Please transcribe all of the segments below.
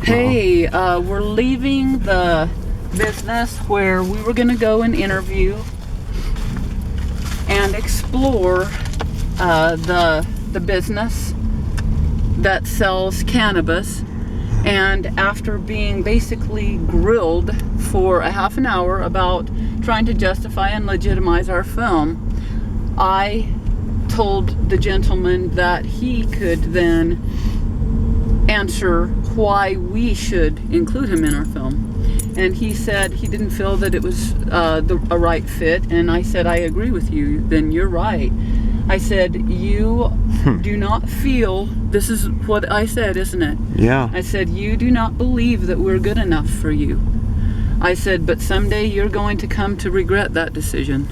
Hey, we're leaving the business where we were going to go and interview and explore the business that sells cannabis. And after being basically grilled for a half an hour about trying to justify and legitimize our film, I told the gentleman that he could then answer why we should include him in our film. And he said he didn't feel that it was a right fit. And I said, I agree with you. Then you're right. I said, you do not feel, this is what I said, isn't it? Yeah. I said, you do not believe that we're good enough for you. I said, but someday you're going to come to regret that decision.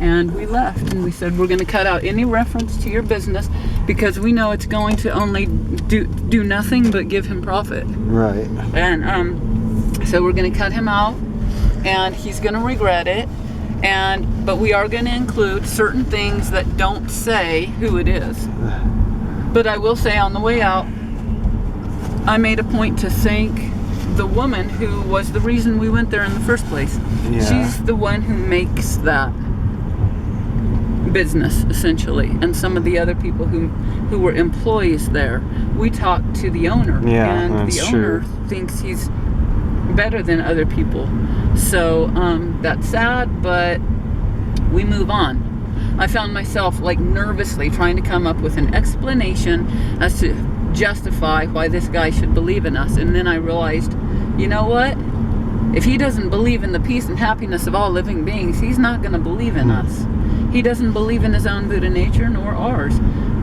And we left and we said, we're going to cut out any reference to your business because we know it's going to only do nothing but give him profit. Right. And so we're going to cut him out and he's going to regret it. But we are going to include certain things that don't say who it is. But I will say on the way out, I made a point to thank the woman who was the reason we went there in the first place. Yeah. She's the one who makes that business, essentially, and some of the other people who were employees there. We talked to the owner, Yeah, and that's the owner thinks he's better than other people. So that's sad, but we move on. I found myself like nervously trying to come up with an explanation as to justify why this guy should believe in us. And then I realized, you know what? If he doesn't believe in the peace and happiness of all living beings, he's not going to believe in us. He doesn't believe in his own Buddha nature, nor ours.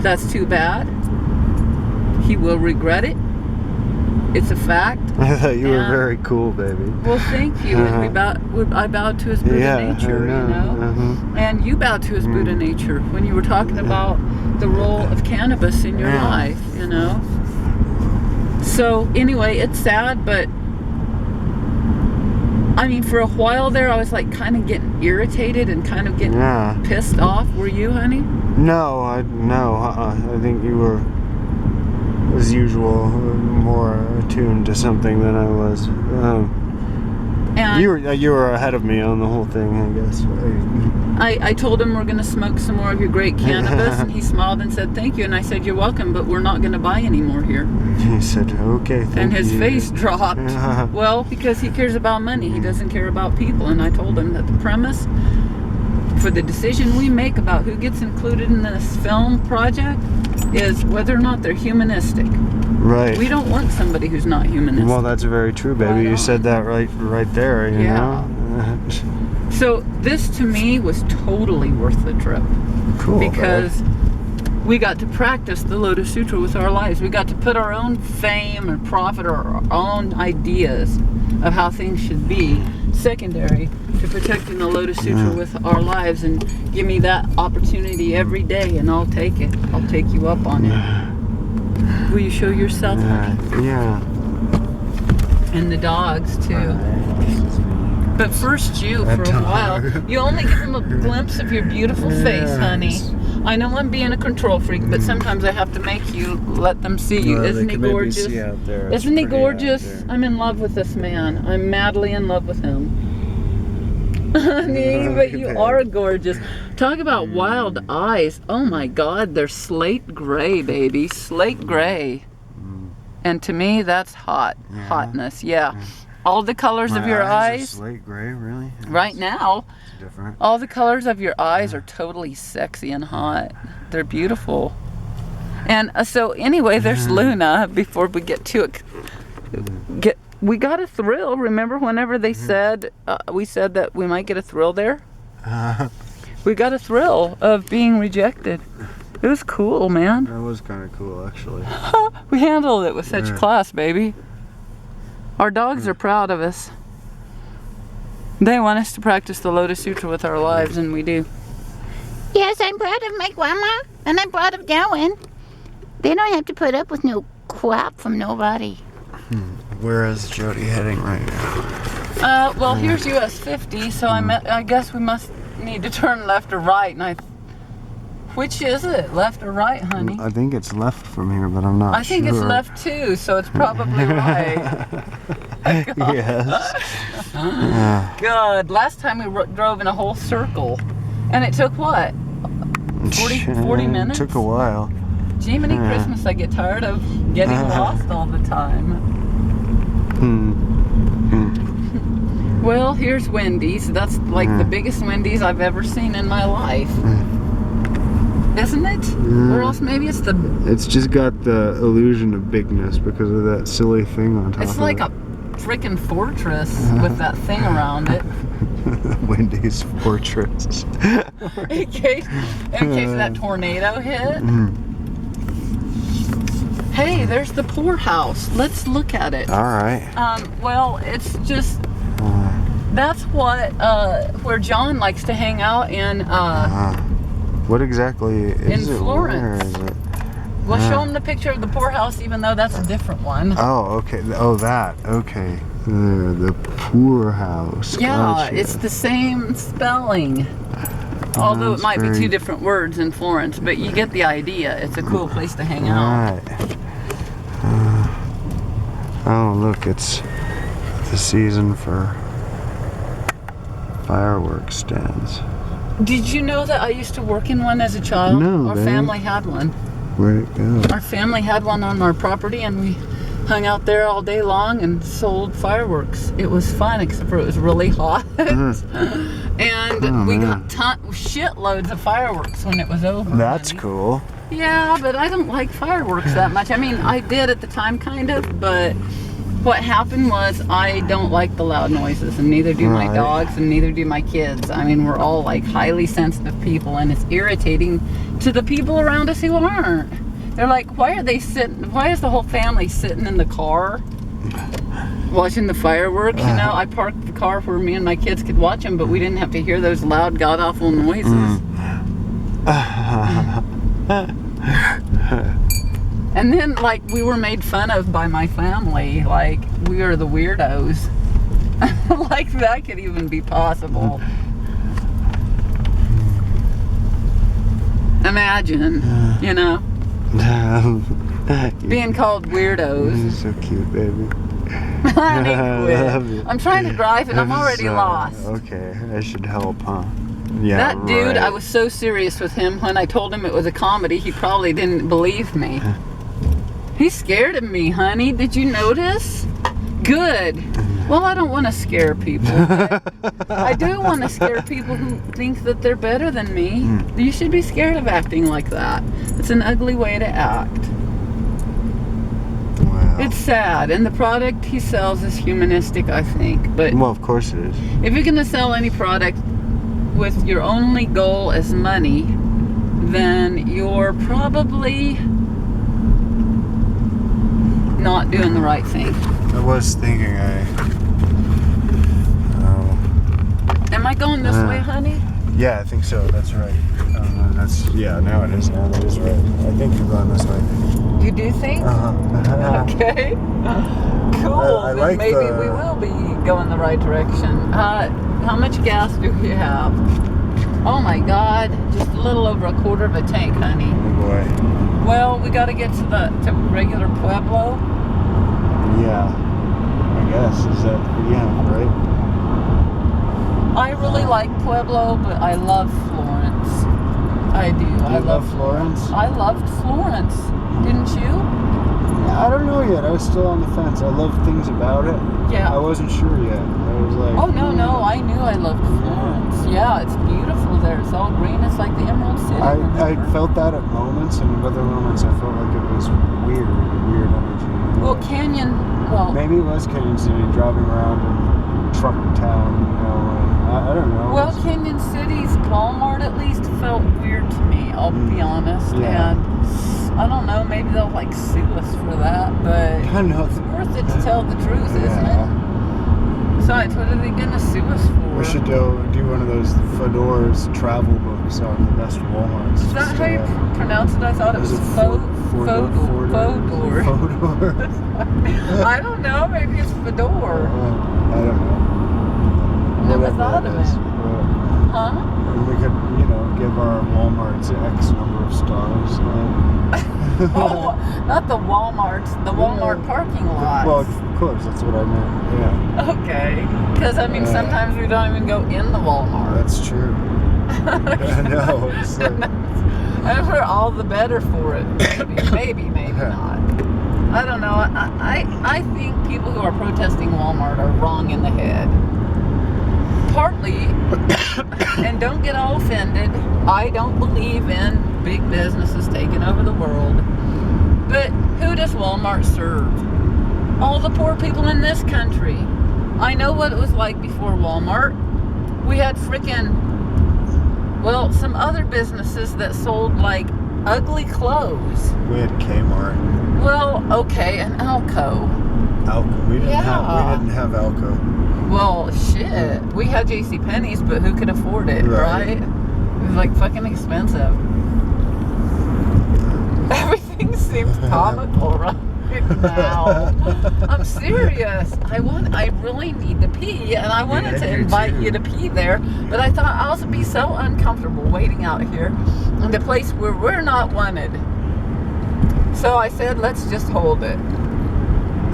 That's too bad. He will regret it. It's a fact. I thought you were very cool, baby. Well, thank you. And I bowed to his Buddha nature, you know. And you bowed to his Buddha nature when you were talking about the role of cannabis in your life, you know. So anyway, it's sad, but I mean, for a while there, I was like kind of getting irritated and kind of getting pissed off. Were you, honey? No, I think you were, as usual, more attuned to something than I was. And you were ahead of me on the whole thing, I guess. I told him we're going to smoke some more of your great cannabis, and he smiled and said thank you. And I said, you're welcome, but we're not going to buy any more here. He said, okay, thank you. And his face dropped. Well, because he cares about money. He doesn't care about people. And I told him that the premise for the decision we make about who gets included in this film project is whether or not they're humanistic. Right. We don't want somebody who's not humanistic. Well, that's very true, baby. You said that right there, you know? So this to me was totally worth the trip. Cool. Because we got to practice the Lotus Sutra with our lives. We got to put our own fame and profit or our own ideas of how things should be secondary to protecting the Lotus Sutra with our lives. And give me that opportunity every day and I'll take it. I'll take you up on it. Will you show yourself? Yeah. And the dogs too. But first you, for a while. You only give them a glimpse of your beautiful face, honey. I know I'm being a control freak, but sometimes I have to make you let them see you. Isn't he gorgeous? Isn't he gorgeous? I'm in love with this man. I'm madly in love with him. Honey, but you are gorgeous. Talk about wild eyes. Oh my God, they're slate gray, baby. Slate gray. And to me, that's hot. Hotness, all the colors of your eyes. Slate gray, really? Right now. It's different. All the colors of your eyes are totally sexy and hot. They're beautiful. And so anyway, there's Luna. Before we get to it, we got a thrill. Remember whenever they said, we said that we might get a thrill there? We got a thrill of being rejected. It was cool, man. That was kind of cool, actually. We handled it with such class, baby. Our dogs are proud of us. They want us to practice the Lotus Sutra with our lives, and we do. Yes, I'm proud of my grandma, and I'm proud of Darwin. They don't have to put up with no crap from nobody. Where is Jody heading right now? Well, here's US 50, so I guess we must need to turn left or right, and Which is it, left or right, honey? I think it's left from here, but I'm not sure. I think it's left too, so it's probably right. Yes. God, last time we drove in a whole circle, and it took what? 40 minutes? Took a while. Jiminy Christmas, I get tired of getting lost all the time. Well, here's Wendy's. That's like the biggest Wendy's I've ever seen in my life. Isn't it? Or else maybe it's the... It's just got the illusion of bigness because of that silly thing on top of it. It's like a freaking fortress with that thing around it. Wendy's fortress. in case that tornado hit. Hey, there's the poorhouse. Let's look at it. All right. Well, it's just... That's what, where John likes to hang out in, What exactly is in it? Florence. Where is it? We'll show him the picture of the poorhouse, even though that's a different one. Oh, okay. Oh, that. Okay. The poorhouse. Yeah, Gotcha. it's the same spelling. Although it might be two different words in Florence, but you get the idea. It's a cool place to hang out. Right. Oh, look, it's the season for fireworks stands. Did you know that I used to work in one as a child? No, Our babe. family had one. Where'd it go? Our family had one on our property, and we hung out there all day long and sold fireworks. It was fun, except for it was really hot. And we got shitloads of fireworks when it was over. That's honey. cool. Yeah, but I don't like fireworks that much. I mean, I did at the time, kind of, but what happened was I don't like the loud noises, and neither do my dogs, and neither do my kids. I mean, we're all like highly sensitive people, and it's irritating to the people around us who aren't. They're like, why is the whole family sitting in the car watching the fireworks? You know, I parked the car where me and my kids could watch them, but we didn't have to hear those loud, god-awful noises. And then, like, we were made fun of by my family. Like, we are the weirdos. Like, that could even be possible. Imagine, you know, being called weirdos. You're so cute, baby. Honey, quit. I love you. I'm trying to drive and I'm already lost. Okay, I should help, huh? Yeah, That dude, right. I was so serious with him when I told him it was a comedy, he probably didn't believe me. He's scared of me, honey. Did you notice? Good. Well, I don't want to scare people. But I do want to scare people who think that they're better than me. You should be scared of acting like that. It's an ugly way to act. Wow. It's sad, and the product he sells is humanistic, I think. But Well, of course it is. if you're going to sell any product with your only goal as money, then you're probably not doing the right thing. I was thinking Am I going this way, honey? yeah, I think so. That's right. Now it is. Now that is right. I think you're going this way. You do think? Okay. Cool. I Then like maybe the- we will be going the right direction. How much gas do we have? Oh my God, just a little over a quarter of a tank, honey. Oh boy. Well, we got to get to regular Pueblo. Yeah. I guess. Is that, yeah, right? I really like Pueblo, but I love Florence. I do. I love Florence? I loved Florence. Didn't you? I don't know yet. I was still on the fence. I love things about it. Yeah. I wasn't sure yet. I was like... Oh, no. I knew I loved Florence. Yeah, it's beautiful there. It's all green. It's like the Emerald City. I remember? felt that at moments, and at other moments I felt like it was weird energy. Well, Canyon, well, Maybe it was Canyon City, driving around in truck town, you know, and I don't know. well, Canyon City's Walmart at least felt weird to me, I'll be honest. Yeah. And I don't know, maybe they'll like sue us for that, but I know. it's worth it to tell the truth, isn't it? Besides, what are they gonna sue us for? We should do one of those Fedor's travel books on the best Walmarts. Is that how you pronounce it? I thought it was Fodor? Fodor. Fodor. I don't know, maybe it's Fedor. I don't know. Never Whatever thought that of is. it. Huh? And we could, give our Walmarts X number of stars. Oh, not the Walmarts, the Walmart parking lots. Well, of course, that's what I meant. Yeah. Okay. Because, I mean, sometimes we don't even go in the Walmart. That's true. I know. It's like, And we're all the better for it. Maybe not. I don't know. I think people who are protesting Walmart are wrong in the head. Partly, and don't get all offended, I don't believe in big businesses taking over the world. But who does Walmart serve? All the poor people in this country. I know what it was like before Walmart. We had some other businesses that sold like ugly clothes. we had Kmart. Well, okay, and Alco. Alco. We didn't have Alco. Well, shit. We had JCPenney's, but who could afford it, right? It was like fucking expensive. Everything seems comical right now. I'm serious. I really need to pee, and I wanted to invite you to pee there, but I thought I'll be so uncomfortable waiting out here in the place where we're not wanted. So I said, let's just hold it.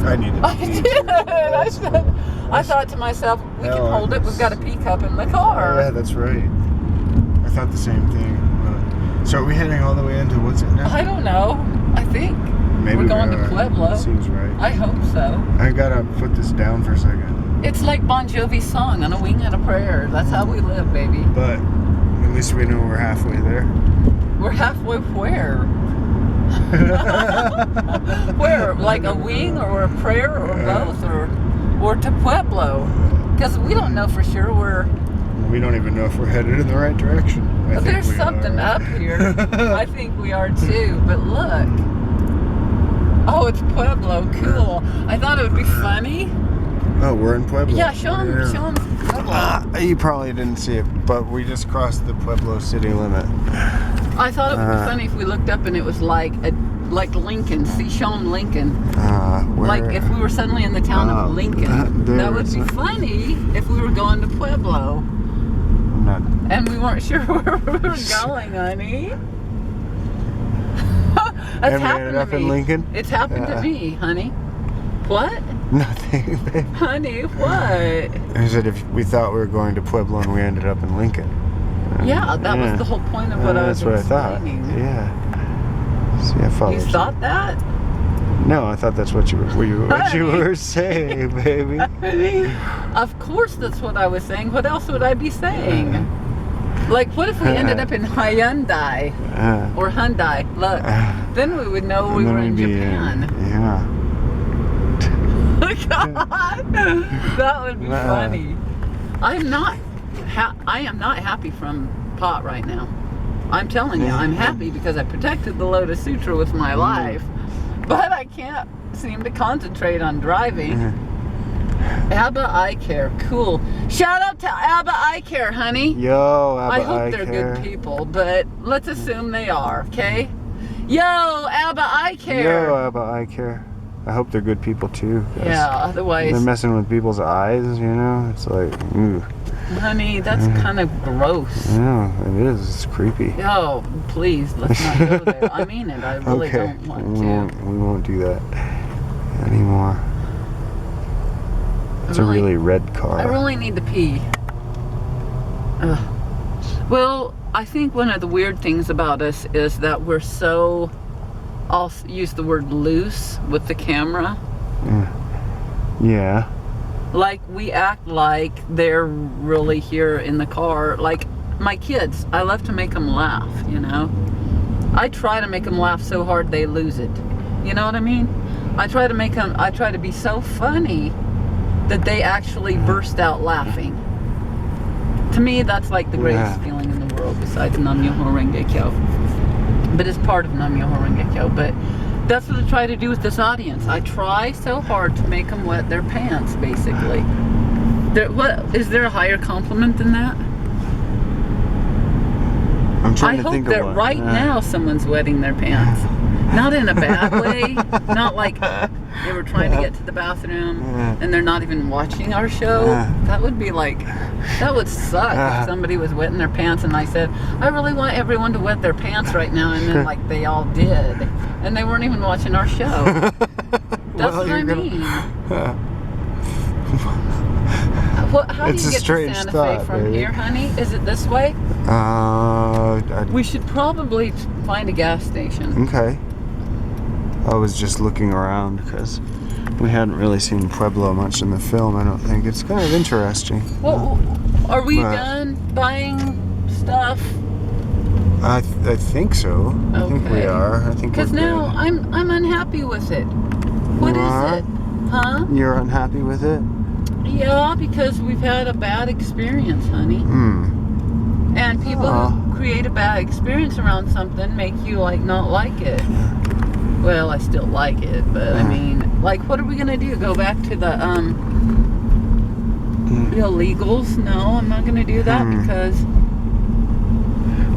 I needed to I pee. did. I thought to myself, we can hold it. We've got a pee cup in the car. Yeah, that's right. I thought the same thing. So are we heading all the way into what's it now? I don't know. I think Maybe we're going to are. Pueblo. Seems right. I hope so. I gotta put this down for a second. It's like Bon Jovi's song, On a Wing and a Prayer. That's how we live, baby. But at least we know we're halfway there. We're halfway where? Where? Like a wing or a prayer or both or to Pueblo? Because we don't know for sure where. We don't even know if we're headed in the right direction. I think There's we something are. up here. I think we are too. But look. Oh, it's Pueblo. Cool. I thought it would be funny. Oh, we're in Pueblo. Yeah, show them Pueblo. You probably didn't see it, but we just crossed the Pueblo city limit. I thought it would be funny if we looked up and it was like Lincoln. See, show them Lincoln. Where? Like if we were suddenly in the town of Lincoln. That would be funny if we were going to Pueblo. I'm not. And we weren't sure where we were going, honey. That's And we happened ended to up me. in Lincoln? It's happened to me, honey. What? Nothing, babe. Honey, what? I said if we thought we were going to Pueblo and we ended up in Lincoln. Yeah, that was the whole point of what I was That's what I thought. explaining. Yeah. See, I followed You thought that? No, I thought that's what you were saying, baby. Of course that's what I was saying. What else would I be saying? Like, what if we ended up in Hyundai or Hyundai? Look, then we would know we were in Japan. Yeah. God, that would be funny. I am not happy from pot right now. I'm telling you, I'm happy because I protected the Lotus Sutra with my life, but I can't seem to concentrate on driving. ABBA Eye Care, cool. Shout out to ABBA Eye Care, honey. Yo, ABBA I hope Eye they're Care. good people, but let's assume they are, okay? Yo, ABBA Eye Care. Yo, ABBA Eye Care. I hope they're good people too. 'Cause Yeah, otherwise, they're messing with people's eyes, It's like, ooh. honey, that's kind of gross. Yeah, it is. It's creepy. Oh, please, let's not go there. I mean it. I really Okay, don't want we to. won't do that anymore. It's a really red car. I really need to pee. Ugh. Well, I think one of the weird things about us is that we're so, I'll use the word loose with the camera. Yeah. Like we act like they're really here in the car. Like my kids, I love to make them laugh, I try to make them laugh so hard they lose it. You know what I mean? I try to be so funny that they actually burst out laughing. To me, that's like the greatest feeling in the world besides Nam Myoho Renge Kyo. But it's part of Nam Myoho Renge Kyo. But that's what I try to do with this audience. I try so hard to make them wet their pants, basically. Is there a higher compliment than that? I'm trying I to hope think that of one. right now someone's wetting their pants. Not in a bad way. Not like they were trying to get to the bathroom Yeah. and they're not even watching our show. Yeah. That would be like, that would suck Yeah. if somebody was wetting their pants and I said, I really want everyone to wet their pants right now, and then like they all did, and they weren't even watching our show. That's what I mean. How do It's you a get to strange Santa thought, Fe from baby. here, honey? Is it this way? We should probably find a gas station. Okay. I was just looking around because we hadn't really seen Pueblo much in the film. I don't think it's kind of interesting. Well, are we Right. done buying stuff? I think so. I think we Okay. are. I think we're Because now good. I'm unhappy with it. What You is are? it? Huh? You're unhappy with it? Yeah, because we've had a bad experience, honey. Hmm. And people who create a bad experience around something make you like not like it. Well, I still like it, but I mean, like, what are we gonna do? Go back to the illegals? No, I'm not gonna do that because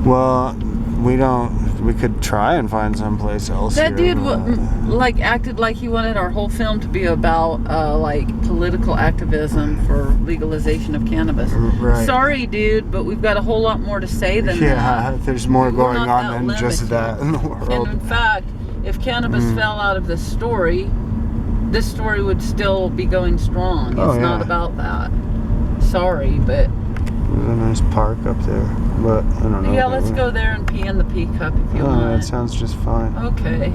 Well, we could try and find someplace else. that here, dude but- like acted like he wanted our whole film to be about like political activism for legalization of cannabis. Right. Sorry, dude, but we've got a whole lot more to say than Yeah, that. there's more We're going not on that than just limited. that in the And world. in fact, if cannabis fell out of this story would still be going strong. It's Oh, not yeah. about that. Sorry, but There's a nice park up there, but I don't know. yeah, let's go there and pee in the pea cup if you Oh, want. that sounds just fine. Okay.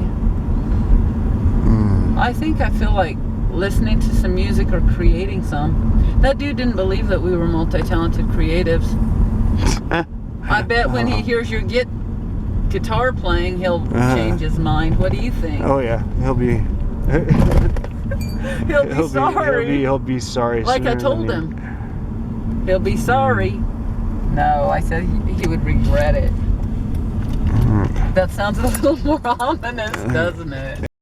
Mm. I think I feel like listening to some music or creating some. That dude didn't believe that we were multi-talented creatives. I bet when he hears your guitar playing, he'll change his mind. What do you think? Oh yeah, he'll be. He'll be sorry. He'll be sorry. Like I sooner told than him. He'll be sorry. No, I said he would regret it. That sounds a little more ominous, doesn't it?